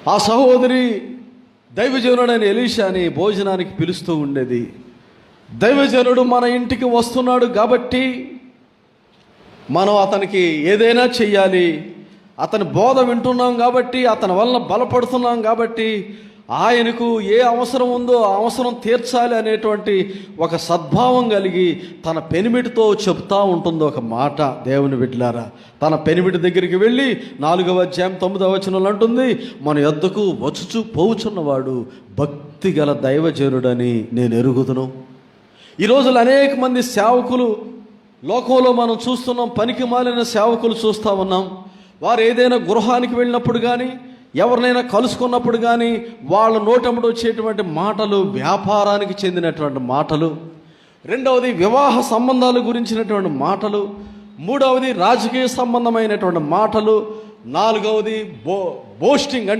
ఆ సహోదరి దైవజనుడైన ఎలీషాని భోజనానికి పిలుస్తూ ఉండేది. దైవజనుడు మన ఇంటికి వస్తున్నాడు కాబట్టి మనం అతనికి ఏదైనా చెయ్యాలి, అతని బోధ వింటున్నాం కాబట్టి, అతని వలన బలపడుతున్నాం కాబట్టి ఆయనకు ఏ అవసరం ఉందో ఆ అవసరం తీర్చాలి అనేటువంటి ఒక సద్భావం కలిగి తన పెనిమిటితో చెప్తా ఉంటుంది ఒక మాట. దేవుని బిడ్డలారా, తన పెనిమిటి దగ్గరికి వెళ్ళి 4వ అధ్యాయం 9వ వచనంలో అంటుంది, మన యొద్దకు వచ్చుచు పోవుచున్నవాడు భక్తి గల దైవజనుడని నేను ఎరుగుదును. ఈ రోజులు అనేక మంది సేవకులు లోకంలో మనం చూస్తున్నాం, పనికి మాలిన సేవకులు చూస్తూ ఉన్నాం. వారు ఏదైనా గృహానికి వెళ్ళినప్పుడు కానీ, ఎవరినైనా కలుసుకున్నప్పుడు కానీ వాళ్ళ నోటముడు వచ్చేటువంటి మాటలు వ్యాపారానికి చెందినటువంటి మాటలు, రెండవది వివాహ సంబంధాల గురించినటువంటి మాటలు, మూడవది రాజకీయ సంబంధమైనటువంటి మాటలు, నాలుగవది బోస్టింగ్